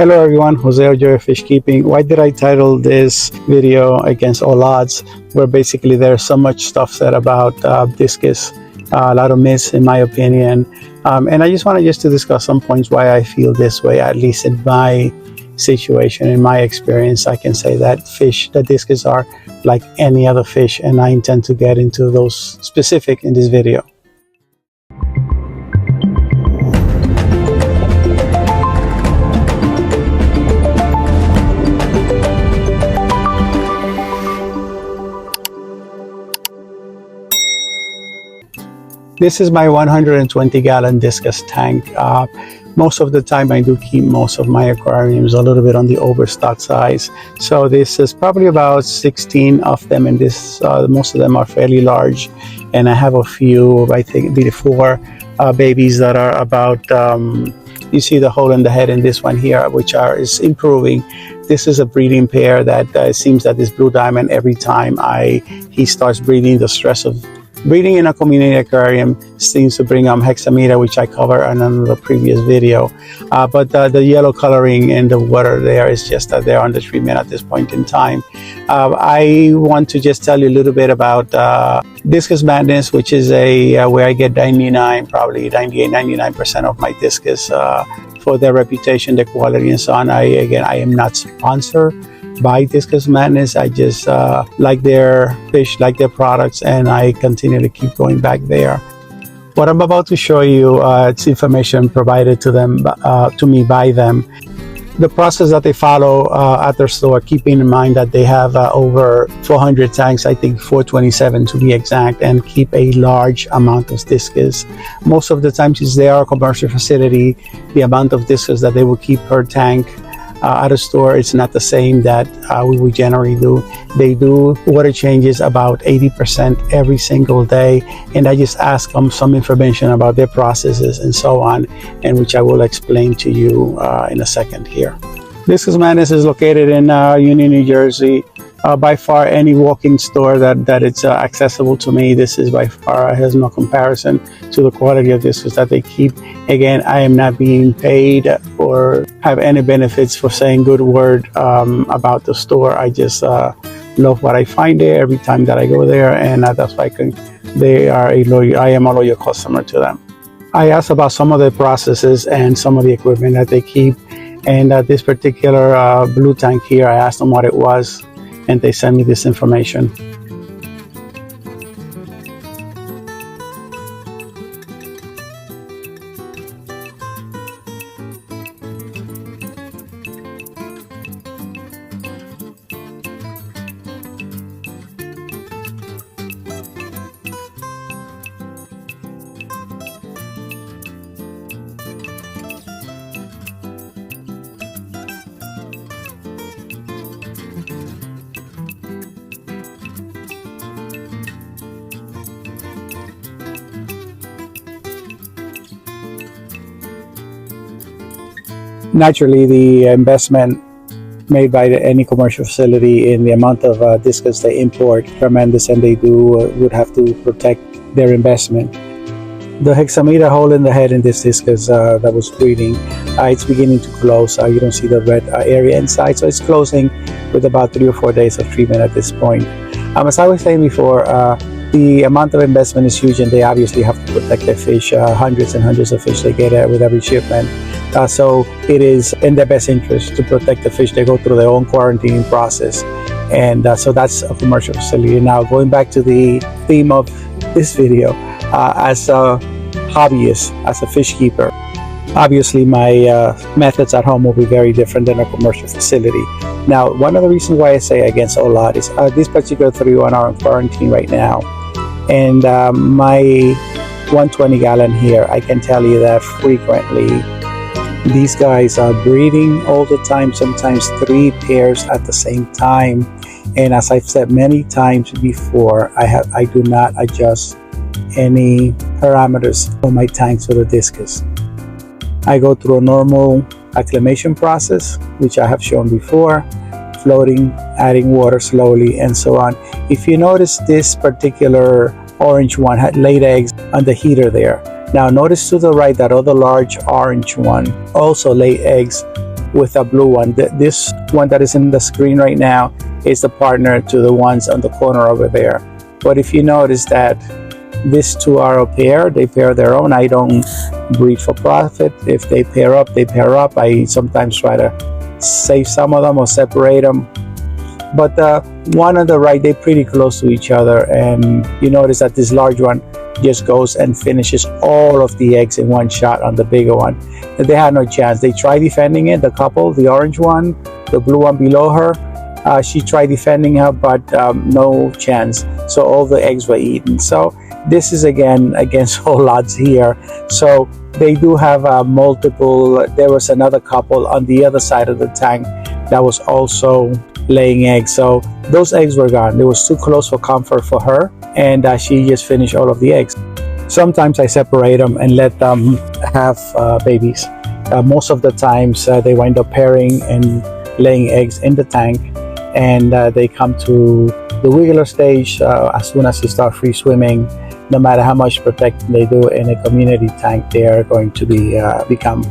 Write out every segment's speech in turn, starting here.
Hello everyone, Jose Ojoy Fish Keeping. Why did I title this video Against All Odds? Where basically there's so much stuff said about discus, a lot of myths in my opinion. And I just wanted to discuss some points why I feel this way, at least in my situation, in my experience. I can say that the discus are like any other fish, and I intend to get into those specific in this video. This is my 120-gallon discus tank. Most of the time I do keep most of my aquariums a little bit on the overstock size. So this is probably about 16 of them, and most of them are fairly large. And I have a few, I think the 4 babies that are about, you see the hole in the head in this one here, which is improving. This is a breeding pair that it seems that this blue diamond, every time he starts breeding, the stress of breeding in a community aquarium seems to bring hexamida, which I covered in another previous video. But the yellow coloring in the water there is just that they're under treatment at this point in time. I want to just tell you a little bit about Discus Madness, which is where I get 99% of my discus for their reputation, their quality, and so on. I am not sponsored by Discus Madness. I just like their fish, like their products, and I continue to keep going back there. What I'm about to show you, it's information provided to me by them. The process that they follow at their store, keeping in mind that they have over 400 tanks, I think 427 to be exact, and keep a large amount of discus. Most of the time, since they are a commercial facility, the amount of discus that they will keep per tank at a store, it's not the same that we would generally do. They do water changes about 80% every single day, and I just ask them some information about their processes and so on, and which I will explain to you in a second here. Discus Madness is located in Union, New Jersey. By far, any walk-in store that it's accessible to me, this is by far has no comparison to the quality of discus that they keep. Again, I am not being paid or have any benefits for saying good word about the store. I just love what I find there every time that I go there, and that's why I am a loyal customer to them. I asked about some of the processes and some of the equipment that they keep, and this particular blue tank here, I asked them what it was, and they sent me this information. Naturally, the investment made by any commercial facility in the amount of discus they import tremendous, and they would have to protect their investment. The hexamida hole in the head in this discus that was breeding, it's beginning to close. You don't see the red area inside, so it's closing with about 3 or 4 days of treatment at this point. As I was saying before, the amount of investment is huge, and they obviously have to protect their fish, hundreds and hundreds of fish they get with every shipment. So it is in their best interest to protect the fish. They go through their own quarantining process, and so that's a commercial facility. Now, going back to the theme of this video, as a hobbyist, as a fish keeper, obviously my methods at home will be very different than a commercial facility. Now, one of the reasons why I say against a lot is these particular 3-1 are in quarantine right now, and my 120-gallon here, I can tell you that frequently these guys are breeding all the time, sometimes 3 pairs at the same time. And as I've said many times before, I do not adjust any parameters on my tanks for the discus. I go through a normal acclimation process, which I have shown before, floating, adding water slowly, and so on. If you notice, this particular orange one had laid eggs on the heater there. Now notice to the right that other large orange one also laid eggs with a blue one. This one that is in the screen right now is the partner to the ones on the corner over there. But if you notice that these two are a pair, they pair their own. I don't breed for profit. If they pair up, they pair up. I sometimes try to save some of them or separate them. But the one on the right, they're pretty close to each other, and you notice that this large one just goes and finishes all of the eggs in one shot on the bigger one. And they had no chance. They tried defending it, the couple, the orange one, the blue one below her. She tried defending her, but no chance. So all the eggs were eaten. So this is again against all odds here. So they do have multiple. There was another couple on the other side of the tank that was also laying eggs. So those eggs were gone. They was too close for comfort for her, and she just finished all of the eggs. Sometimes I separate them and let them have babies. Most of the times they wind up pairing and laying eggs in the tank, and they come to the wiggler stage as soon as you start free swimming. No matter how much protecting they do in a community tank, they are going to be become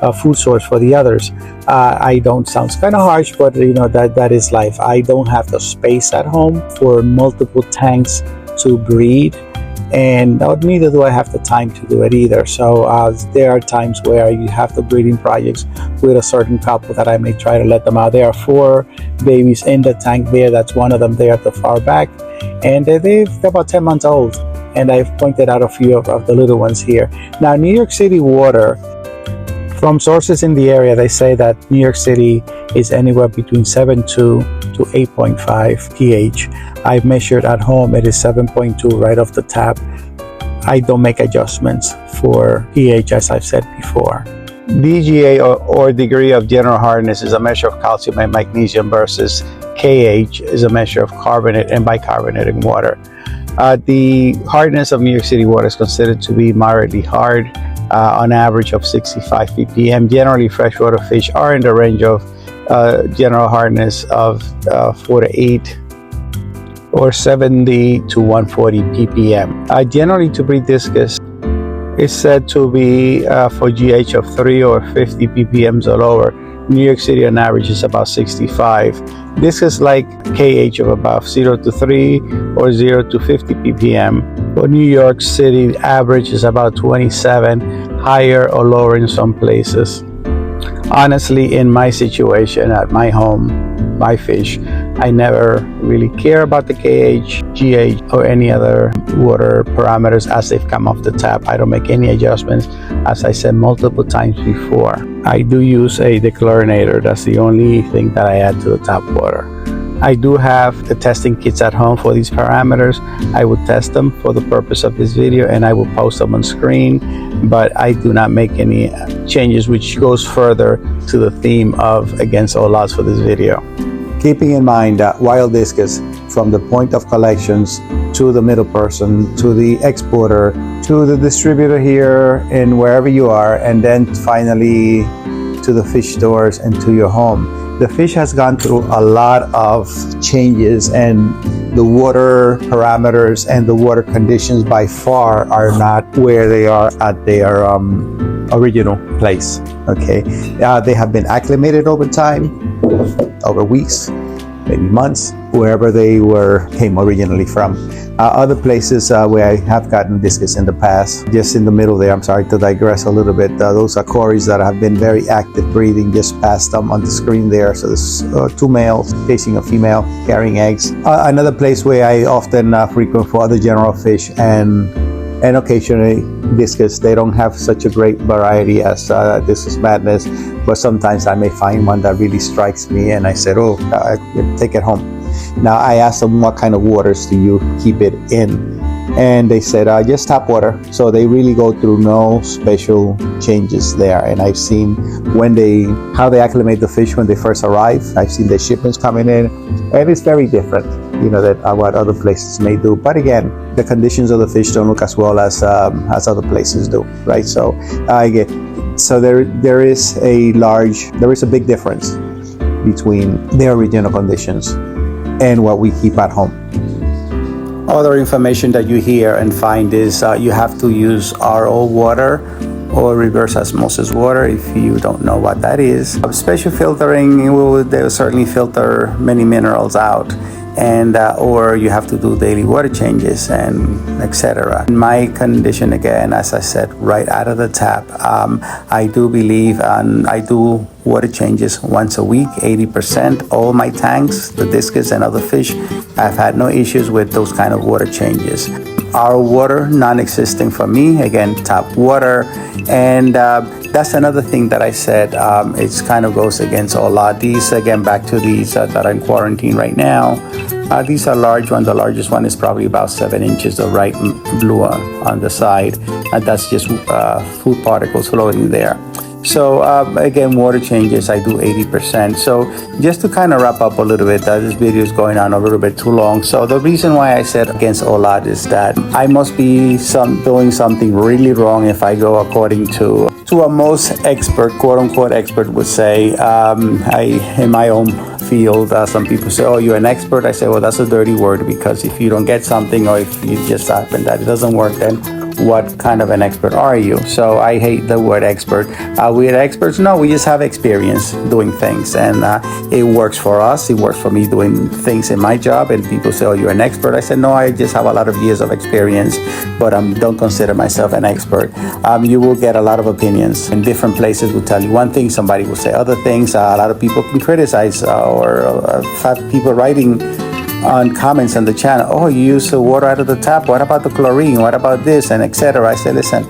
a food source for the others. I don't sounds kind of harsh, but you know that is life. I don't have the space at home for multiple tanks to breed, and neither do I have the time to do it either. So there are times where you have the breeding projects with a certain couple that I may try to let them out. There are 4 babies in the tank there. That's one of them there at the far back, and they're about 10 months old, and I've pointed out a few of the little ones here. Now, New York City water, from sources in the area, they say that New York City is anywhere between 7.2 to 8.5 pH. I measured at home, it is 7.2 right off the tap. I don't make adjustments for pH, as I've said before. DGA, or degree of general hardness, is a measure of calcium and magnesium, versus KH is a measure of carbonate and bicarbonate in water. The hardness of New York City water is considered to be moderately hard, on average of 65 ppm. Generally, freshwater fish are in the range of general hardness of 4 to 8 or 70 to 140 ppm. Generally, to breed discus is said to be for GH of 3 or 50 ppm or lower. New York City on average is about 65. Discus like KH of about 0 to 3 or 0 to 50 ppm. For New York City, average is about 27, higher or lower in some places. Honestly, in my situation at my home, my fish, I never really care about the KH, GH, or any other water parameters as they've come off the tap. I don't make any adjustments, as I said multiple times before. I do use a dechlorinator. That's the only thing that I add to the tap water. I do have the testing kits at home for these parameters. I will test them for the purpose of this video, and I will post them on screen, but I do not make any changes, which goes further to the theme of against all odds for this video. Keeping in mind that wild discus, from the point of collections to the middle person, to the exporter, to the distributor here and wherever you are, and then finally to the fish stores and to your home. The fish has gone through a lot of changes, and the water parameters and the water conditions by far are not where they are at their original place. Okay, they have been acclimated over time, over weeks, maybe months, wherever they came originally from. Other places where I have gotten discus in the past, just in the middle there, I'm sorry to digress a little bit, those are quarries that have been very active breeding, just past them on the screen there. So there's 2 males chasing a female, carrying eggs. Another place where I often frequent for other general fish and occasionally discus. They don't have such a great variety as Discus Madness, but sometimes I may find one that really strikes me, and I said, oh, take it home. Now I asked them, what kind of waters do you keep it in? And they said, just tap water. So they really go through no special changes there. And I've seen how they acclimate the fish when they first arrive. I've seen the shipments coming in, and it's very different, you know, that what other places may do. But again, the conditions of the fish don't look as well as other places do, right? So there is a big difference between their original conditions and what we keep at home. Other information that you hear and find is you have to use RO water or reverse osmosis water. If you don't know what that is, special filtering they will certainly filter many minerals out, and or you have to do daily water changes and etc. In my condition, again, as I said, right out of the tap, I do believe I do water changes once a week, 80%. All my tanks, the discus and other fish, I've had no issues with those kind of water changes. Our water, non-existent for me, again, tap water. And that's another thing that I said, it kind of goes against a lot. These, again, back to these that are in quarantine right now. These are large ones. The largest one is probably about 7 inches, the right blue on the side. And that's just food particles floating there. So again, water changes, I do 80%. So just to kind of wrap up a little bit, this video is going on a little bit too long. So the reason why I said against OLAD is that I must be doing something really wrong if I go according to a most expert, quote unquote expert would say. In my own field, some people say, oh, you're an expert. I say, well, that's a dirty word, because if you don't get something, or if you just happen that it doesn't work, then what kind of an expert are you? So I hate the word expert. We're experts? No, we just have experience doing things, and it works for us. It works for me doing things in my job, and people say, oh, you're an expert. I said, no, I just have a lot of years of experience, but don't consider myself an expert. You will get a lot of opinions, and different places will tell you one thing, somebody will say other things. A lot of people can criticize, or have people writing on comments on the channel, oh, you use the water out of the tap, what about the chlorine, what about this, and etc. I say, listen,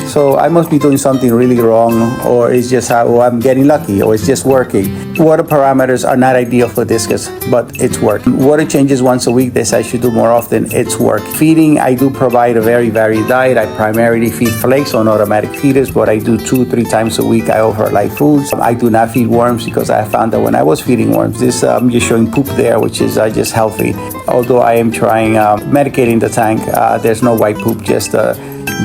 so I must be doing something really wrong, or it's just how I'm getting lucky, or it's just working. Water parameters are not ideal for discus, but it's working. Water changes once a week. This I should do more often. It's work. Feeding, I do provide a very varied diet. I primarily feed flakes on automatic feeders, but I do 2-3 times a week. I offer live foods. I do not feed worms, because I found that when I was feeding worms, this I'm just showing poop there, which is just healthy. Although I am trying medicating the tank, there's no white poop, just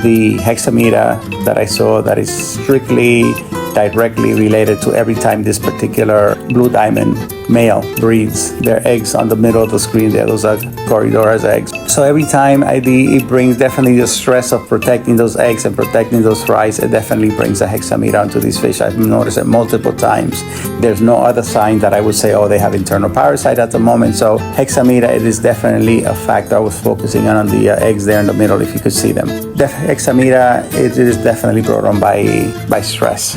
the hexameter that I saw that is strictly directly related to every time this particular blue diamond male breeds their eggs on the middle of the screen there. Those are Corridora's eggs. So every time it brings definitely the stress of protecting those eggs and protecting those fries. It definitely brings a hexameter onto these fish. I've noticed it multiple times. There's no other sign that I would say, oh, they have internal parasite at the moment. So hexameter, it is definitely a factor. I was focusing on the eggs there in the middle, if you could see them. Hexameter, it is definitely brought on by stress.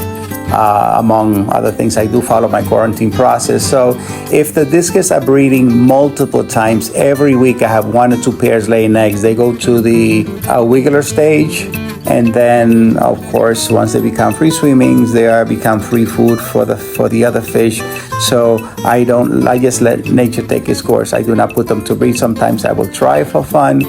Among other things, I do follow my quarantine process. So if the discus are breeding multiple times every week, I have 1 or 2 pairs laying eggs. They go to the wiggler stage, and then of course once they become free swimmings, they become free food for the other fish. So I just let nature take its course. I do not put them to breed. Sometimes I will try for fun,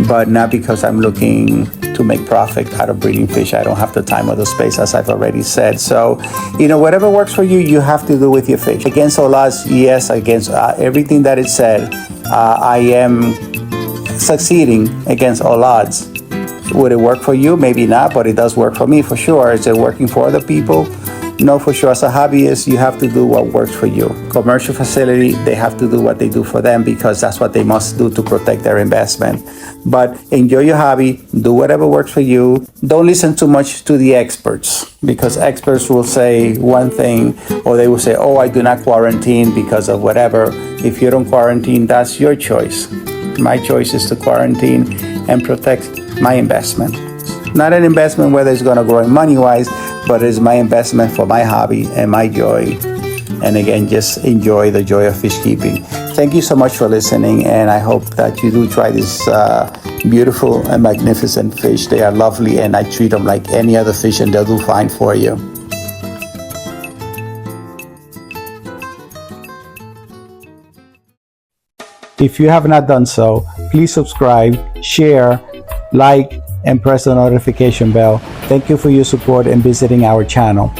but not because I'm looking to make profit out of breeding fish. I don't have the time or the space, as I've already said. So, whatever works for you, you have to do with your fish. Against all odds, yes, against everything that it said, I am succeeding against all odds. Would it work for you? Maybe not, but it does work for me for sure. Is it working for other people? No, for sure. As a hobbyist, you have to do what works for you. Commercial facility, they have to do what they do for them, because that's what they must do to protect their investment. But enjoy your hobby. Do whatever works for you. Don't listen too much to the experts, because experts will say one thing, or they will say, oh, I do not quarantine because of whatever. If you don't quarantine, that's your choice. My choice is to quarantine and protect my investment. Not an investment whether it's going to grow money-wise, but it's my investment for my hobby and my joy. And again, just enjoy the joy of fish keeping. Thank you so much for listening, and I hope that you do try this beautiful and magnificent fish. They are lovely, and I treat them like any other fish, and they'll do fine for you. If you have not done so, please subscribe, share, like, and press the notification bell. Thank you for your support and visiting our channel.